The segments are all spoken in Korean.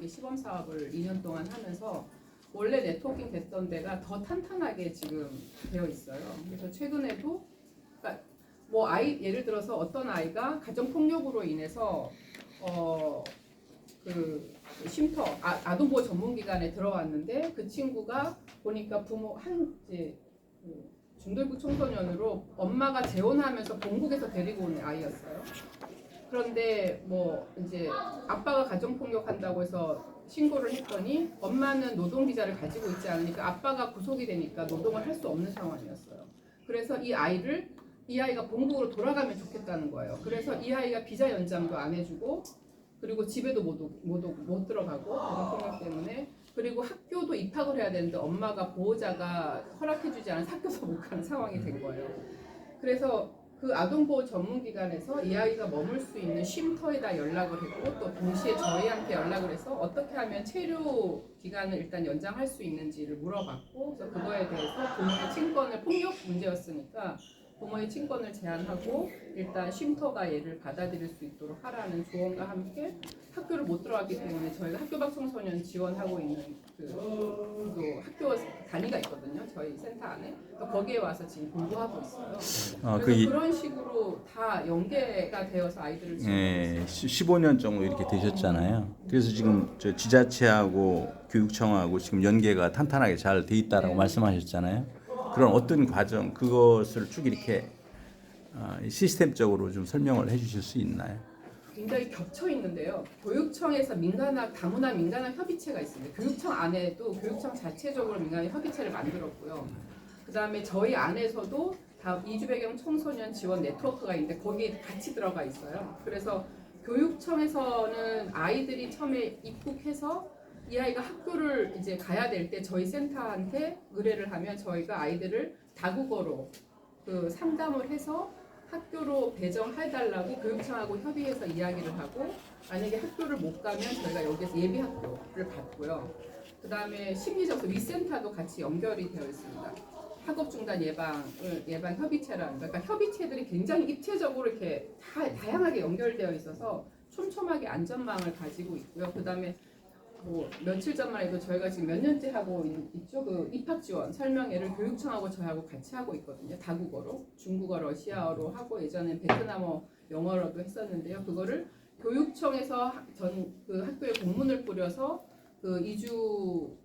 이제 시범 사업을 2년 동안 하면서 원래 네트워킹 됐던 데가 더 탄탄하게 지금 되어 있어요. 그래서 최근에도 그러니까 뭐 예를 들어서 어떤 아이가 가정 폭력으로 인해서 그 쉼터 아동보호 전문기관에 들어왔는데 그 친구가 보니까 부모 이제 그 중도입국 청소년으로 엄마가 재혼하면서 본국에서 데리고 온 아이였어요. 그런데 뭐 이제 아빠가 가정폭력한다고 해서 신고를 했더니 엄마는 노동비자를 가지고 있지 않으니까 아빠가 구속이 되니까 노동을 할 수 없는 상황이었어요. 그래서 이 아이가 본국으로 돌아가면 좋겠다는 거예요. 그래서 이 아이가 비자 연장도 안 해주고 그리고 집에도 못 들어가고 가정폭력 때문에 그리고 학교도 입학을 해야 되는데 엄마가 보호자가 허락해주지 않아서 학교도 못 가는 상황이 된 거예요. 그래서 그 아동보호 전문기관에서 이 아이가 머물 수 있는 쉼터에다 연락을 했고 또 동시에 저희한테 연락을 해서 어떻게 하면 체류 기간을 일단 연장할 수 있는지를 물어봤고 그래서 그거에 대해서 부모의 친권을 폭력 문제였으니까 부모의 친권을 제한하고 일단 쉼터가 얘를 받아들일 수 있도록 하라는 조언과 함께 학교를 못 들어갔기 때문에 저희가 학교 밖 청소년 지원하고 있는 그 학교 단위가 있거든요. 저희 센터 안에. 그러니까 거기에 와서 지금 공부하고 있어요. 그래서 그런 식으로 다 연계가 되어서 아이들을 지원하고 있어요. 15년 정도 이렇게 되셨잖아요. 그래서 지금 저 지자체하고 교육청하고 지금 연계가 탄탄하게 잘 돼 있다라고 말씀하셨잖아요. 그런 어떤 과정 그것을 쭉 이렇게 시스템적으로 좀 설명을 해주실 수 있나요? 굉장히 겹쳐 있는데요. 교육청에서 다문화 민간학 협의체가 있습니다. 교육청 안에도 교육청 자체적으로 민간학 협의체를 만들었고요. 그다음에 저희 안에서도 이주 배경 청소년 지원 네트워크가 있는데 거기에 같이 들어가 있어요. 그래서 교육청에서는 아이들이 처음에 입국해서 이 아이가 학교를 이제 가야 될 때 저희 센터한테 의뢰를 하면 저희가 아이들을 다국어로 그 상담을 해서 학교로 배정해달라고 교육청하고 협의해서 이야기를 하고 만약에 학교를 못 가면 저희가 여기서 예비 학교를 받고요. 그 다음에 심리적 위센터도 같이 연결이 되어 있습니다. 학업 중단 예방 협의체라는 그러니까 협의체들이 굉장히 입체적으로 이렇게 다양하게 연결되어 있어서 촘촘하게 안전망을 가지고 있고요. 그 다음에 뭐 며칠 전만 해도 저희가 지금 몇 년째 하고 있죠. 그 입학 지원 설명회를 교육청하고 저희하고 같이 하고 있거든요. 다국어로 중국어, 러시아어로 하고 예전엔 베트남어, 영어로도 했었는데요. 그거를 교육청에서 그 학교에 공문을 뿌려서 그 이주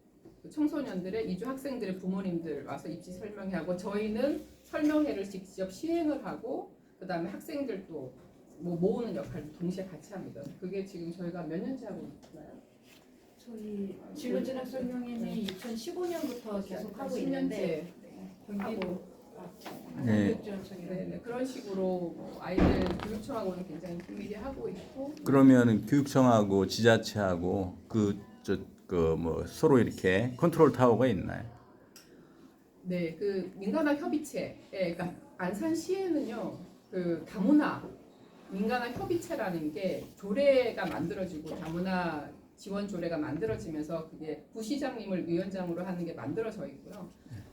청소년들의 이주 학생들의 부모님들 와서 입시 설명회하고 저희는 설명회를 직접 시행을 하고 그 다음에 학생들도 뭐 모으는 역할도 동시에 같이 합니다. 그게 지금 저희가 몇 년째 하고 있나요? 저희 진로진학 설명회는 2015년부터 계속 하고 있는데 경기도 네. 그런 식으로 아이들 교육청하고는 굉장히 긴밀히 하고 있고 그러면 교육청하고 지자체하고 뭐 서로 이렇게 컨트롤 타워가 있나요? 네, 그 민간학 협의체, 그러니까 안산시에는요, 그 다문화 민간학 협의체라는 게 조례가 만들어지고 다문화 지원 조례가 만들어지면서 그게 부시장님을 위원장으로 하는 게 만들어져 있고요.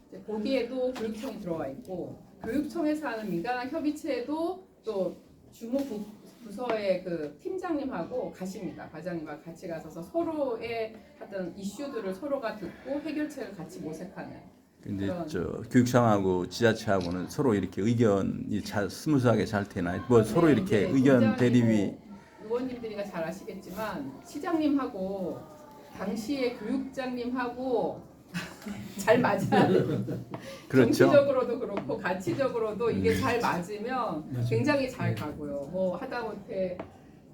이제 거기에도 교육청이 들어와 있고 교육청에서 하는 민간학 협의체에도 또 주무 부서의 그 팀장님하고 가십니다. 과장님과 같이 가서 서로의 하던 이슈들을 서로가 듣고 해결책을 같이 모색하는. 근데 저 교육청하고 지자체하고는 서로 이렇게 의견이 잘 스무스하게 잘 되나요? 뭐 서로 이렇게 의견 대립이 의원님들이가 잘 아시겠지만 시장님하고 당시의 교육장님하고 잘 맞아야 돼요. 그렇죠. 정치적으로도 그렇고 가치적으로도 이게 잘 맞으면 굉장히 잘 가고요. 뭐 하다못해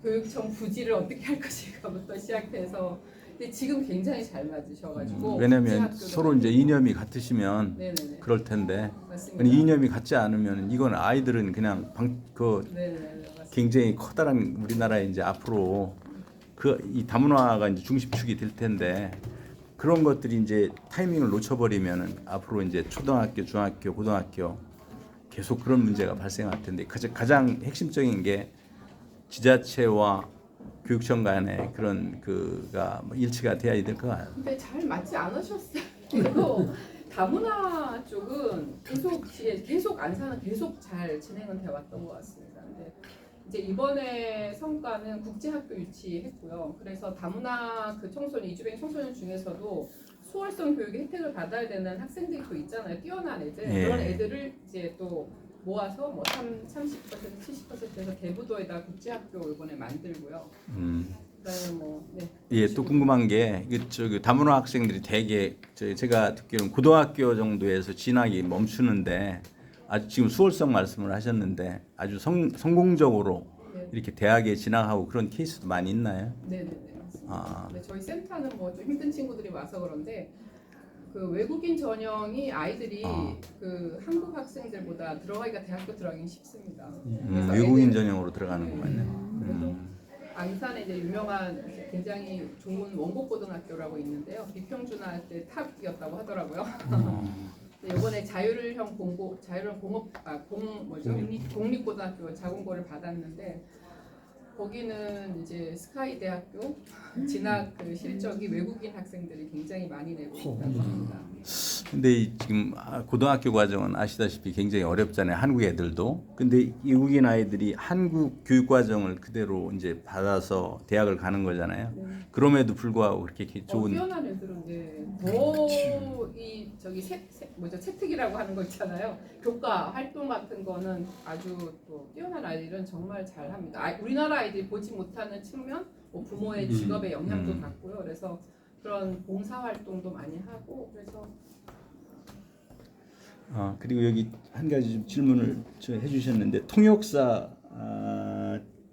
교육청 부지를 어떻게 할 것인가부터 시작해서 근데 지금 굉장히 잘 맞으셔가지고 왜냐면 서로 이제 이념이 같으시면 네네네. 그럴 텐데 맞습니다. 이념이 같지 않으면 이건 아이들은 그냥 네네네. 굉장히 커다란 우리나라에 이제 앞으로 이 다문화가 이제 중심축이 될 텐데 그런 것들이 이제 타이밍을 놓쳐버리면은 앞으로 이제 초등학교, 중학교, 고등학교 계속 그런 문제가 발생할 텐데 가장 핵심적인 게 지자체와 교육청 간에 그런 그가 일치가 돼야 될 것 같아요. 근데 잘 맞지 않으셨어요. 다문화 쪽은 계속 안산은 계속 잘 진행은 돼 왔던 것 같습니다. 근데 이제 이번에 성과는 국제학교 유치했고요. 그래서 다문화 그 청소년 이주뱅 청소년 중에서도 수월성 교육의 혜택을 받아야 되는 학생들이 또 있잖아요. 뛰어난 애들 예. 그런 애들을 이제 또 모아서 뭐 30%, 70%에서 대부도에다 국제학교 이번에 만들고요. 그다음에 뭐 네. 예, 또 궁금한 게 저기 다문화 학생들이 되게 제가 듣기로는 고등학교 정도에서 진학이 멈추는데 아주 지금 수월성 말씀을 하셨는데 아주 성공적으로 네. 이렇게 대학에 진학하고 그런 케이스도 많이 있나요? 네네네 맞습니다. 아. 네, 저희 센터는 뭐 좀 힘든 친구들이 와서 그런데 그 외국인 전형이 아이들이 그 한국 학생들보다 들어가기가 대학교 들어가기 쉽습니다. 그래서 외국인 애들- 전형으로 들어가는 거군요. 그래서 안산에 이제 유명한 굉장히 좋은 원곡고등학교라고 있는데요. 비평준화 때 탑이었다고 하더라고요. 이번에 자율형 공업 공립고등학교 자공고를 받았는데 거기는 이제 스카이 대학교 진학 그 실적이 외국인 학생들이 굉장히 많이 내고 있다고 합니다. 근데 지금 고등학교 과정은 아시다시피 굉장히 어렵잖아요. 한국 애들도. 근데 외국인 아이들이 한국 교육 과정을 그대로 이제 받아서 대학을 가는 거잖아요. 네. 그럼에도 불구하고 그렇게 좋은 뛰어난 애들은 더이 저기 채특이라고 하는 거 있잖아요. 교과 활동 같은 거는 아주 또 뛰어난 아이들은 정말 잘합니다. 우리나라 아이들이 보지 못하는 측면, 뭐 부모의 직업의 영향도 받고요. 그래서 그런 봉사 활동도 많이 하고 그래서 그리고 여기 한 가지 좀 질문을 해주셨는데 통역사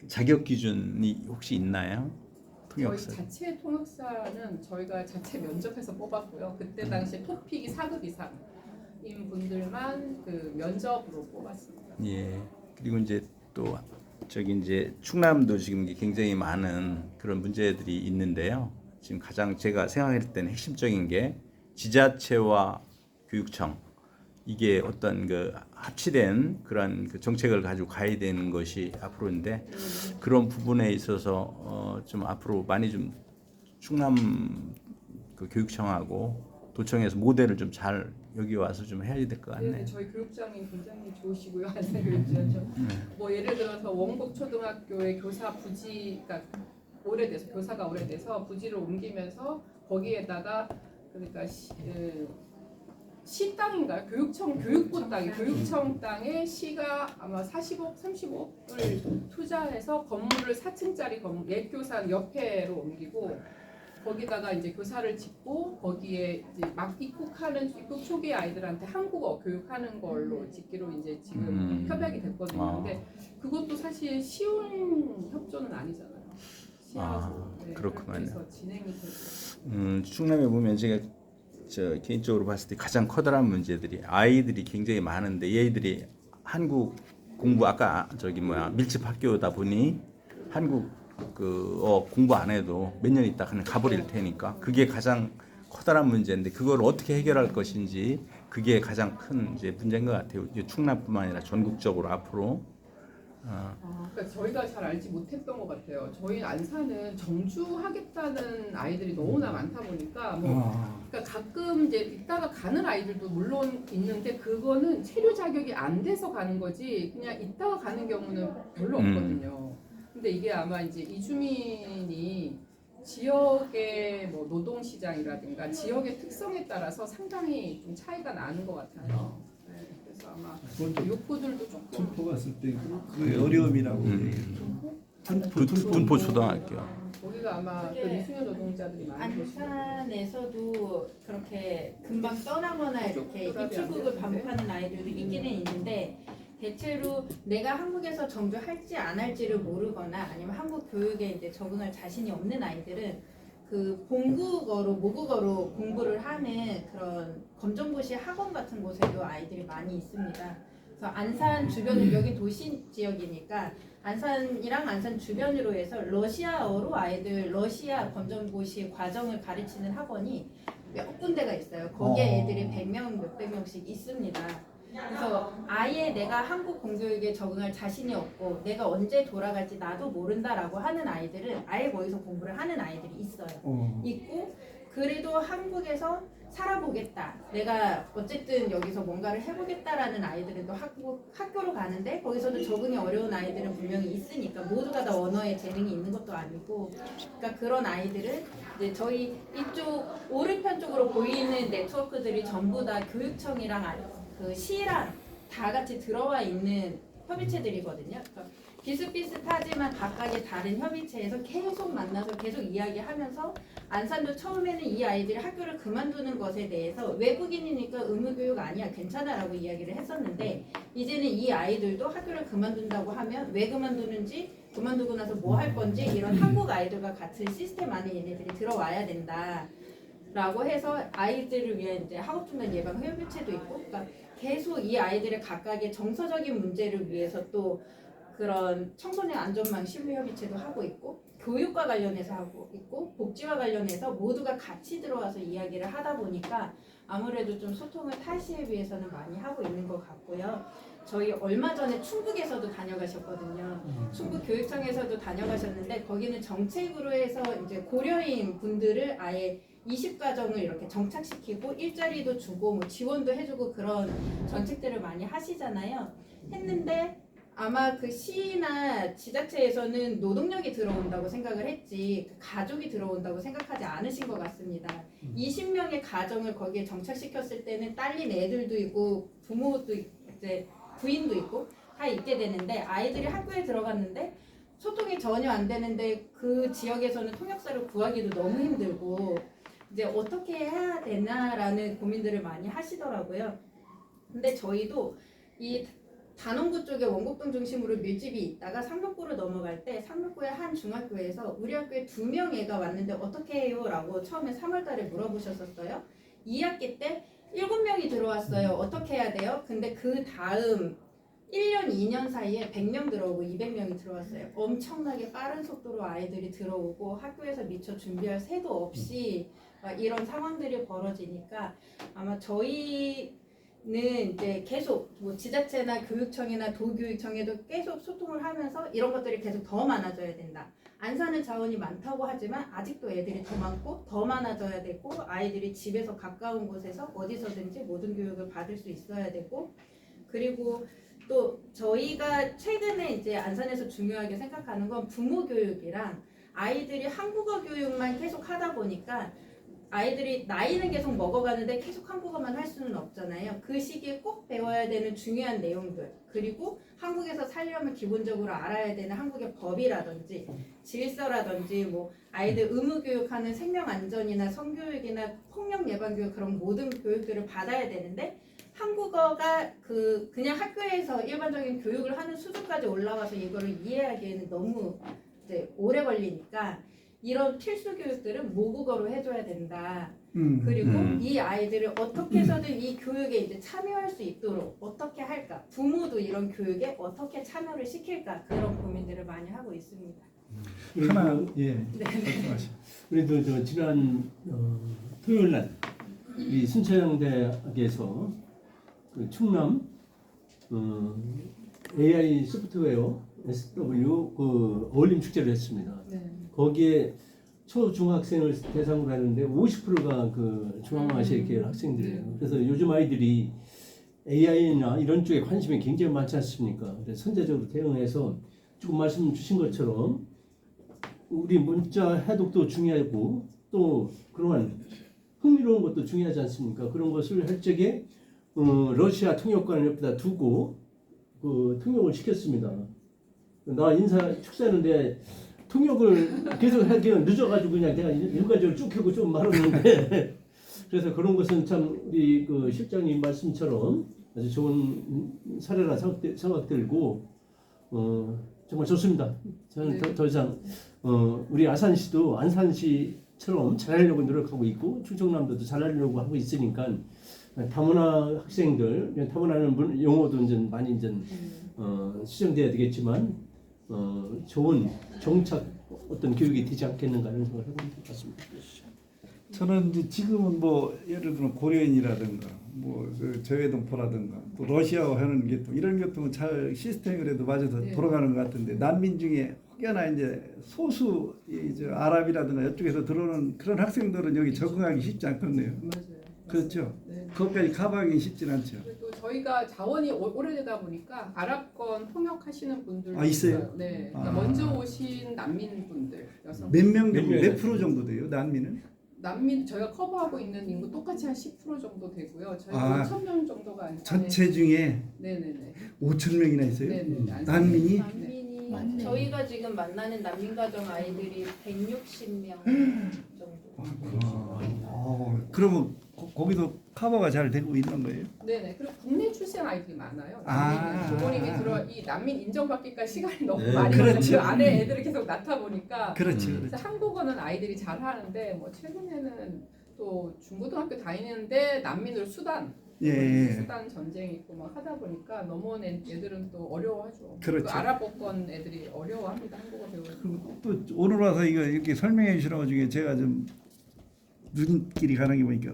자격 기준이 혹시 있나요? 저희 통역사. 자체 통역사는 저희가 자체 면접해서 뽑았고요. 그때 당시에 토픽이 4급 이상인 분들만 그 면접으로 뽑았습니다. 예. 그리고 이제 또 저기 이제 충남도 지금 굉장히 많은 그런 문제들이 있는데요. 지금 가장 제가 생각할 때는 핵심적인 게 지자체와 교육청 이게 어떤 그 합치된 그런 그 정책을 가지고 가야 되는 것이 앞으로인데 그런 부분에 있어서 좀 앞으로 많이 좀 충남 그 교육청하고 도청에서 모델을 좀 잘 여기 와서 좀 해야 될 것 같네요. 네, 저희 교육장이 굉장히 좋으시고요. 안산 교육장 뭐 예를 들어서 원곡 초등학교의 교사 부지가 오래돼서 교사가 오래돼서 부지를 옮기면서 거기에다가 그러니까 시 땅인가요? 교육부 땅이 교육청 땅에 시가 아마 40억, 30억을 투자해서 건물을 4층짜리 건물 옛 교사 옆에로 옮기고 거기다가 이제 교사를 짓고 거기에 이제 막 입국 초기 아이들한테 한국어 교육하는 걸로 짓기로 이제 지금 협약이 됐거든요. 근데 그것도 사실 쉬운 협조는 아니잖아요. 그렇구만요. 그래서 진행이 되고. 충남에 보면 제가 개인적으로 봤을 때 가장 커다란 문제들이 아이들이 굉장히 많은데 얘들이 한국 공부 아까 밀집 학교다 보니 한국 공부 안 해도 몇 년 있다 그냥 가버릴 테니까 그게 가장 커다란 문제인데 그걸 어떻게 해결할 것인지 그게 가장 큰 이제 문제인 것 같아요. 이제 충남뿐만 아니라 전국적으로 앞으로. 그러니까 저희가 잘 알지 못했던 것 같아요. 저희 안산은 정주하겠다는 아이들이 너무나 많다 보니까 그러니까 가끔 이제 있다가 가는 아이들도 물론 있는데 그거는 체류 자격이 안 돼서 가는 거지 그냥 있다가 가는 경우는 별로 없거든요. 근데 이게 아마 이제 이주민이 지역의 뭐 노동 시장이라든가 지역의 특성에 따라서 상당히 좀 차이가 나는 것 같아요. 그래서 아마 욕구들도 조금 둔포 갔을 때 그 어려움이라고 둔포 초등학교. 거기가 아마 그 미숙년 노동자들이 많이 계시죠. 안산에서도 그렇게 금방 떠나거나 이렇게 입출국을 반복하는 아이들도 있기는 있는데 대체로 내가 한국에서 정주할지 안 할지를 모르거나 아니면 한국 교육에 이제 적응할 자신이 없는 아이들은 그 본국어로 모국어로 공부를 하는 그런 검정고시 학원 같은 곳에도 아이들이 많이 있습니다. 그래서 안산 주변 여기 도시 지역이니까 안산이랑 안산 주변으로 해서 러시아어로 아이들 러시아 검정고시 과정을 가르치는 학원이 몇 군데가 있어요. 거기에 애들이 100명 몇백 명씩 있습니다. 그래서 아예 내가 한국 공교육에 적응할 자신이 없고 내가 언제 돌아갈지 나도 모른다라고 하는 아이들은 아예 거기서 공부를 하는 아이들이 있어요. 있고 그래도 한국에서 살아보겠다. 내가 어쨌든 여기서 뭔가를 해보겠다라는 아이들은 또 학교로 가는데 거기서도 적응이 어려운 아이들은 분명히 있으니까 모두가 다 언어에 재능이 있는 것도 아니고 그러니까 그런 아이들은 이제 저희 이쪽 오른편 쪽으로 보이는 네트워크들이 전부 다 교육청이랑 그 시랑 다 같이 들어와 있는 협의체들이거든요. 그러니까 비슷비슷하지만 각각의 다른 협의체에서 계속 만나서 계속 이야기하면서 안산도 처음에는 이 아이들이 학교를 그만두는 것에 대해서 외국인이니까 의무교육 아니야 괜찮아라고 이야기를 했었는데 이제는 이 아이들도 학교를 그만둔다고 하면 왜 그만두는지 그만두고 나서 뭐 할 건지 이런 한국 아이들과 같은 시스템 안에 얘네들이 들어와야 된다. 라고 해서 아이들을 위한 이제 학업중단 예방 협의체도 있고 그러니까 계속 이 아이들의 각각의 정서적인 문제를 위해서 또 그런 청소년 안전망 심리 협의체도 하고 있고 교육과 관련해서 하고 있고 복지와 관련해서 모두가 같이 들어와서 이야기를 하다 보니까 아무래도 좀 소통을 탈시에 비해서는 많이 하고 있는 것 같고요. 저희 얼마 전에 충북에서도 다녀가셨거든요. 충북 교육청에서도 다녀가셨는데 거기는 정책으로 해서 이제 고려인 분들을 아예 20가정을 이렇게 정착시키고 일자리도 주고 뭐 지원도 해주고 그런 정책들을 많이 하시잖아요. 했는데 아마 그 시나 지자체에서는 노동력이 들어온다고 생각을 했지 그 가족이 들어온다고 생각하지 않으신 것 같습니다. 20명의 가정을 거기에 정착시켰을 때는 딸린 애들도 있고 부모도 이제 부인도 있고 다 있게 되는데 아이들이 학교에 들어갔는데 소통이 전혀 안 되는데 그 지역에서는 통역사를 구하기도 너무 힘들고 이제 어떻게 해야 되나라는 고민들을 많이 하시더라고요. 근데 저희도 이 단원구 쪽에 원곡동 중심으로 밀집이 있다가 상록구로 넘어갈 때 상록구의 한 중학교에서 우리 학교에 2명 애가 왔는데 어떻게 해요? 라고 처음에 3월 달에 물어보셨었어요. 2학기 때 7명이 들어왔어요. 어떻게 해야 돼요? 근데 그 다음 1년, 2년 사이에 100명 들어오고 200명이 들어왔어요. 엄청나게 빠른 속도로 아이들이 들어오고 학교에서 미처 준비할 새도 없이 막 이런 상황들이 벌어지니까 아마 저희는 이제 계속 뭐 지자체나 교육청이나 도교육청에도 계속 소통을 하면서 이런 것들이 계속 더 많아져야 된다. 안산은 자원이 많다고 하지만 아직도 애들이 더 많고 더 많아져야 되고 아이들이 집에서 가까운 곳에서 어디서든지 모든 교육을 받을 수 있어야 되고 그리고 또 저희가 최근에 이제 안산에서 중요하게 생각하는 건 부모 교육이랑 아이들이 한국어 교육만 계속 하다 보니까 아이들이 나이는 계속 먹어가는데 계속 한국어만 할 수는 없잖아요. 그 시기에 꼭 배워야 되는 중요한 내용들 그리고 한국에서 살려면 기본적으로 알아야 되는 한국의 법이라든지 질서라든지 뭐 아이들 의무교육하는 생명안전이나 성교육이나 폭력 예방교육 그런 모든 교육들을 받아야 되는데 한국어가 그냥 학교에서 일반적인 교육을 하는 수준까지 올라와서 이거를 이해하기에는 너무 이제 오래 걸리니까 이런 필수 교육들은 모국어로 해줘야 된다. 그리고 이 아이들을 어떻게 해서든 이 교육에 이제 참여할 수 있도록 어떻게 할까? 부모도 이런 교육에 어떻게 참여를 시킬까? 그런 고민들을 많이 하고 있습니다. 하나 말씀하시죠. 그래도 저 지난 토요일 날 이 순천향대학에서 그 충남 AI 소프트웨어 SW 그 어울림 축제를 했습니다. 네. 거기에 초중학생을 대상으로 하는데 50%가 그 중앙아시아 계열 학생들이에요. 그래서 요즘 아이들이 AI나 이런 쪽에 관심이 굉장히 많지 않습니까? 그래서 선제적으로 대응해서 지금 말씀 주신 것처럼 우리 문자 해독도 중요하고 또 그러한 흥미로운 것도 중요하지 않습니까? 그런 것을 할 적에 러시아 통역관을 옆에다 두고 그 통역을 시켰습니다. 나 인사 축사하는데 통역을 계속 하기는 늦어가지고 그냥 내가 일괄적으로 쭉 하고 좀 말았는데 그래서 그런 것은 참 우리 그 실장님 말씀처럼 아주 좋은 사례라 생각 들고 정말 좋습니다. 저는 네. 더 이상 우리 아산시도 안산시처럼 잘하려고 노력하고 있고 충청남도도 잘하려고 하고 있으니까 다문화 학생들 다문화는 용어도 이제 많이 이제 수정돼야 되겠지만 좋은 정착 어떤 교육이 되지 않겠는가 하는 생각을 해보는 것 같습니다. 저는 이제 지금은 뭐 예를 들면 고려인이라든가 뭐그 저해동포라든가 또 러시아어 하는 게 또 이런 것도 잘 시스템이 그래도 맞아서 네. 돌아가는 것 같은데 난민 중에 혹여나 이제 소수 이제 아랍이라든가 이쪽에서 들어오는 그런 학생들은 여기 적응하기 쉽지 않겠네요. 맞아요. 그렇죠. 네. 그것까지 커버하기 쉽진 않죠. 그리고 저희가 자원이 오래되다 보니까 아랍권 통역하시는 분들도 아, 있어요? 네. 그러니까 아. 먼저 오신 난민분들, 여성 몇 명 정도, 몇 몇 명? 프로 정도 돼요? 난민은? 난민 저희가 커버하고 있는 인구 똑같이 한 10% 정도 되고요. 저희가 아, 5천 명 정도가 전체 중에 네네네. 5천 명이나 있어요? 네네. 난민이? 난민이 저희가 지금 만나는 난민 가정 아이들이 160명 정도. 그러면 거기도 커버가 잘 되고 있는 거예요? 네네. 그리고 국내 출생 아이들이 많아요. 아. 부모님이 이 난민 인정받기까지 시간이 너무 네, 많이 그렇죠. 걸려서 그 안에 애들이 계속 낳다 보니까 그렇지, 그래서 그렇지. 한국어는 아이들이 잘 하는데 뭐 최근에는 또 중고등학교 다니는데 난민으로 수단 예. 수단 전쟁이 있고 막 하다 보니까 넘어온 애들은 또 어려워하죠. 그렇죠. 그 아랍어권 애들이 어려워합니다. 한국어 배우는. 그리고 또 오늘 와서 이거 이렇게 설명해 주시는 것 중에 제가 좀 눈길이 가는 게 보니까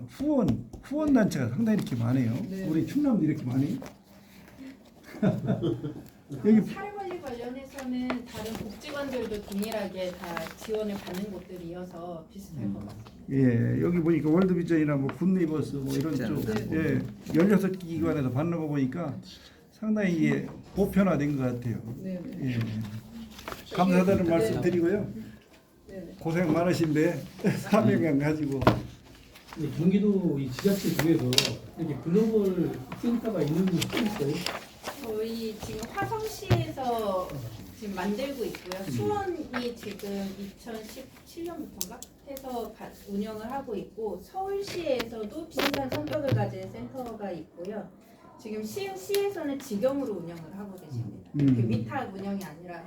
후원 단체가 상당히 이렇게 많아요. 네. 우리 충남도 이렇게 많이. 여기 살관리 관련해서는 다른 복지관들도 동일하게 다 지원을 받는 곳들이어서 비슷할 것 같습니다. 예, 여기 보니까 월드비전이나 뭐 굿네이버스 뭐 이런 쪽 예, 16기관에서 받는 거 보니까 상당히 이게 보편화된 것 같아요. 네네. 예. 감사하다는 이게- 말씀 네. 드리고요. 네네. 고생 많으신데 사명감 가지고 이 경기도 이 지자체 중에서 이렇게 글로벌 센터가 있는 곳이 있어요? 저희 지금 화성시에서 지금 만들고 있고요. 수원이 지금 2017년부터인가 해서 운영을 하고 있고 서울시에서도 비슷한 성격을 가진 센터가 있고요. 지금 시에서는 직영으로 운영을 하고 계십니다. 이렇게 위탁 운영이 아니라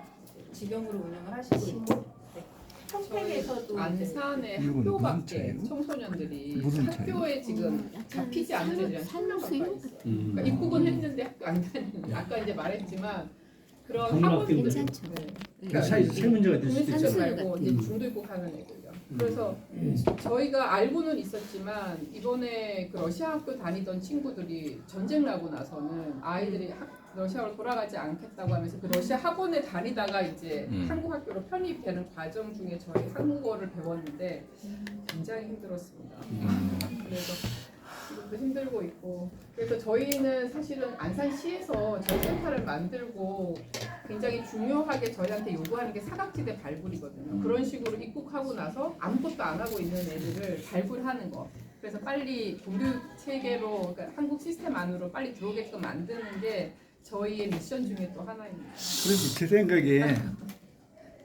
직영으로 운영을 하시고 있고 네. 평택에서도 안산의 이건 학교 무슨 밖에 차예요? 청소년들이 무슨 차예요? 학교에 지금 잡히지 않은 애들이 한 10명 가까이 있어요. 그러니까 입국은 했는데 학교 안 다니는. 아까 이제 말했지만 그런 방문학생들. 학원들 괜찮죠. 네. 그 사이에서 세 문제가 될 수도 국내 출신 있잖아요. 말고 이제 중도 입국하는 애들요. 그래서 저희가 알고는 있었지만 이번에 그 러시아 학교 다니던 친구들이 전쟁 나고 나서는 아이들이 러시아로 돌아가지 않겠다고 하면서 그 러시아 학원에 다니다가 이제 한국 학교로 편입되는 과정 중에 저희 한국어를 배웠는데 굉장히 힘들었습니다. 그래서 지금도 힘들고 있고 그래서 저희는 사실은 안산시에서 저희 센터를 만들고 굉장히 중요하게 저희한테 요구하는 게 사각지대 발굴이거든요. 그런 식으로 입국하고 나서 아무것도 안 하고 있는 애들을 발굴하는 거. 그래서 빨리 공교육 체계로 그러니까 한국 시스템 안으로 빨리 들어오게끔 만드는 게 저희의 미션 중에 또 하나입니다. 그래서 제 생각에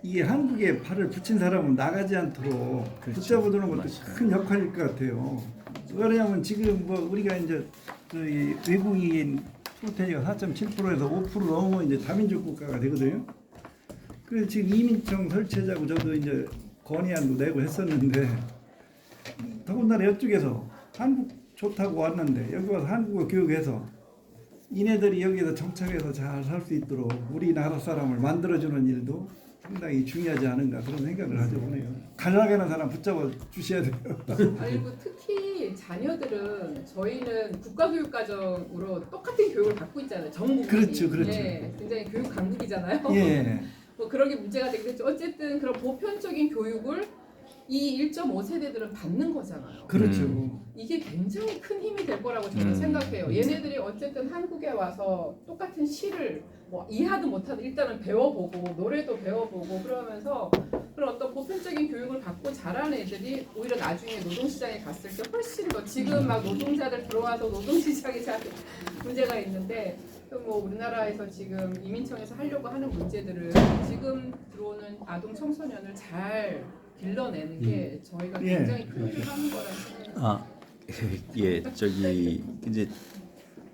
이게 한국에 발을 붙인 사람은 나가지 않도록 붙잡아두는 것도 큰 역할일 것 같아요. 왜냐하면 지금 뭐 우리가 이제 저희 외국인 프로테이가 4.7%에서 5% 넘으면 이제 다민족 국가가 되거든요. 그래서 지금 이민청 설치하자고 저도 이제 건의안도 내고 했었는데 더군다나 이쪽에서 한국 좋다고 왔는데 여기 와서 한국어 교육해서 이네들이 여기에서 정착해서 잘 살 수 있도록 우리나라 사람을 만들어주는 일도 상당히 중요하지 않은가 그런 생각을 하죠 보네요. 가려가는 사람 붙잡아 주셔야 돼요. 그리고 특히 자녀들은 저희는 국가교육과정으로 똑같은 교육을 받고 있잖아요. 전국이. 그렇죠, 그렇죠. 예, 굉장히 교육 강국이잖아요. 예. 뭐 그런 게 문제가 되겠죠. 어쨌든 그런 보편적인 교육을 이 1.5세대들은 받는 거잖아요. 그렇죠. 이게 굉장히 큰 힘이 될 거라고 저는 생각해요. 얘네들이 어쨌든 한국에 와서 똑같은 시를 뭐 이해하든 못하든 일단은 배워보고 노래도 배워보고 그러면서 그런 어떤 보편적인 교육을 받고 자란 애들이 오히려 나중에 노동시장에 갔을 때 훨씬 더 지금 막 노동자들 들어와서 노동시장에 잘 문제가 있는데 뭐 우리나라에서 지금 이민청에서 하려고 하는 문제들을 지금 들어오는 아동 청소년을 잘 길러내는 게 저희가 예. 굉장히 큰 일을 하는 거라는 생각이 아, 예, 저기 이제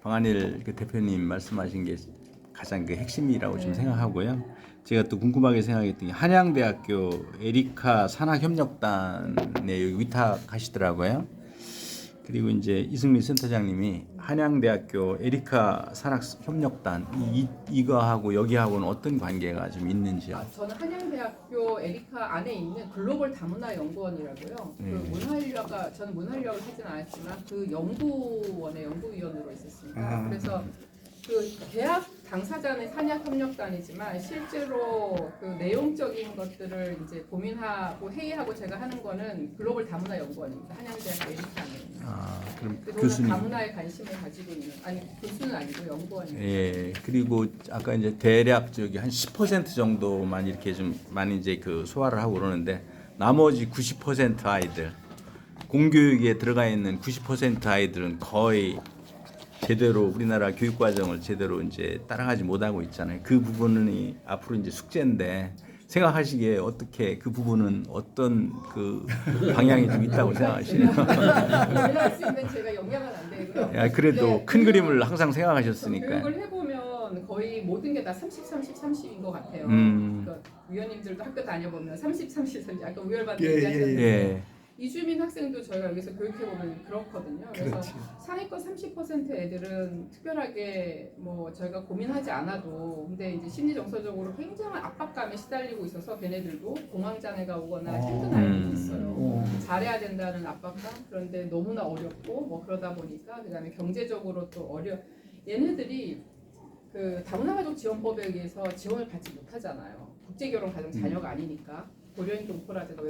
방한일 그 대표님 말씀하신 게 가장 그 핵심이라고 좀 생각하고요. 제가 또 궁금하게 생각했던 게 한양대학교 에리카 산학협력단에 여기 위탁하시더라고요. 그리고 이제 이승민 센터장님이 한양대학교 에리카 산학협력단 이거하고 여기하고는 어떤 관계가 좀 있는지요? 저는 한양대학교 에리카 안에 있는 글로벌 다문화 연구원이라고요. 그 문화인류학과 저는 문화인류학을 하진 않았지만 그 연구원의 연구위원으로 있었습니다. 아. 그래서 그 대학 당사자는 산약협력단이지만 실제로 그 내용적인 것들을 이제 고민하고 회의하고 제가 하는 거는 글로벌 다문화 연구원입니다. 한양대학 에리카는. 그럼 그동안 교수님. 다문화에 관심을 가지고 있는 아니 교수는 아니고 연구원입니다. 예. 그리고 아까 이제 대략 저기 한 10% 정도만 이렇게 좀 많이 이제 그 소화를 하고 그러는데 나머지 90% 아이들 공교육에 들어가 있는 90% 아이들은 거의 제대로 우리나라 교육 과정을 제대로 이제 따라가지 못하고 있잖아요. 그 부분이 앞으로 이제 숙제인데 생각하시기에 어떻게 그 부분은 어떤 그 방향이 좀 있다고 생각하시나요? 할 수 있는 제가 영향은 안 되고요. 야, 그래도 네, 큰 교육을- 그림을 항상 생각하셨으니까. 교육을 해보면 거의 모든 게 다 30, 30, 30인 것 같아요. 그러니까 위원님들도 학교 다녀보면 30, 30, 30 아까 우열반대 예, 얘기하셨는데 예. 이주민 학생도 저희가 여기서 교육해보면 그렇거든요. 그래서 그렇지. 상위권 30% 애들은 특별하게 뭐 저희가 고민하지 않아도 근데 이제 심리 정서적으로 굉장한 압박감에 시달리고 있어서 걔네들도 공황장애가 오거나 힘든 아이들이 있어요. 잘해야 된다는 압박감 그런데 너무나 어렵고 뭐 그러다 보니까 그다음에 경제적으로 또 얘네들이 그 다문화 가족 지원법에 의해서 지원을 받지 못하잖아요. 국제결혼 가정 자녀가 아니니까 고려인 동포라든가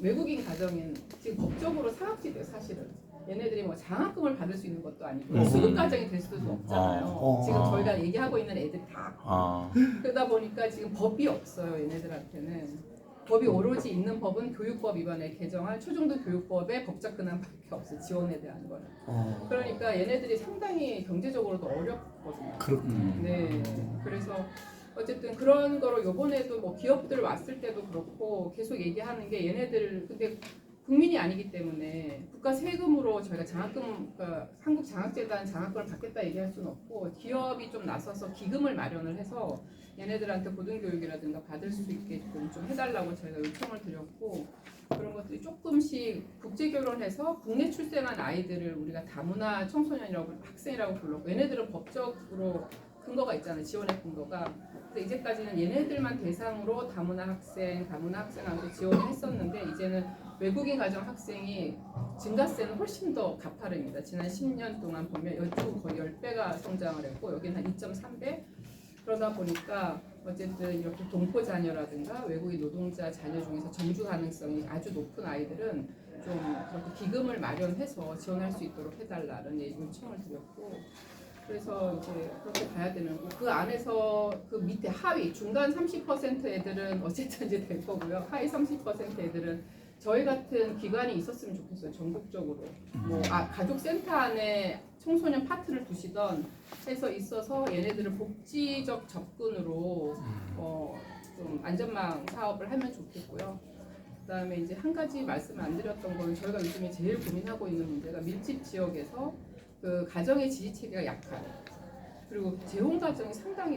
외국인 가정은 지금 법적으로 사각지대요 사실은. 얘네들이 뭐 장학금을 받을 수 있는 것도 아니고 수급 가정이 될 수도 없잖아요. 지금 저희가 얘기하고 있는 애들이 다 그러다 보니까 지금 법이 없어요 얘네들한테는. 법이 오로지 있는 법은 교육법 위반에 개정한 초중등 교육법의 법적 근한밖에 없어요. 지원에 대한 거는. 그러니까 얘네들이 상당히 경제적으로도 어렵거든요. 그렇군요. 네. 그래서 어쨌든 그런 거로 요번에도 뭐 기업들 왔을 때도 그렇고 계속 얘기하는 게 얘네들 근데 국민이 아니기 때문에 국가 세금으로 저희가 장학금 그러니까 한국장학재단 장학금을 받겠다 얘기할 수는 없고 기업이 좀 나서서 기금을 마련을 해서 얘네들한테 고등교육이라든가 받을 수 있게끔 좀 해달라고 저희가 요청을 드렸고 그런 것들이 조금씩 국제결혼해서 국내 출생한 아이들을 우리가 다문화 청소년이라고 학생이라고 불렀고 얘네들은 법적으로 근거가 있잖아요. 지원의 근거가. 근데 이제까지는 얘네들만 대상으로 다문화 학생한테 지원을 했었는데 이제는 외국인 가정 학생이 증가세는 훨씬 더 가파릅니다. 지난 10년 동안 보면 이쪽은 거의 10배가 성장을 했고 여기는 한 2.3배. 그러다 보니까 어쨌든 이렇게 동포 자녀라든가 외국인 노동자 자녀 중에서 정주 가능성이 아주 높은 아이들은 좀 그렇게 기금을 마련해서 지원할 수 있도록 해달라는 요청을 드렸고 그래서 이제 그렇게 봐야 되는 거고 그 안에서 그 밑에 하위 중간 30% 애들은 어쨌든 이제 될 거고요. 하위 30% 애들은 저희 같은 기관이 있었으면 좋겠어요. 전국적으로 뭐 가족센터 안에 청소년 파트를 두시던 해서 있어서 얘네들을 복지적 접근으로 좀 안전망 사업을 하면 좋겠고요. 그다음에 이제 한 가지 말씀 안 드렸던 거는 저희가 요즘에 제일 고민하고 있는 문제가 밀집 지역에서 그 가정의 지지 체계가 약한 그리고 재혼 가정이 상당히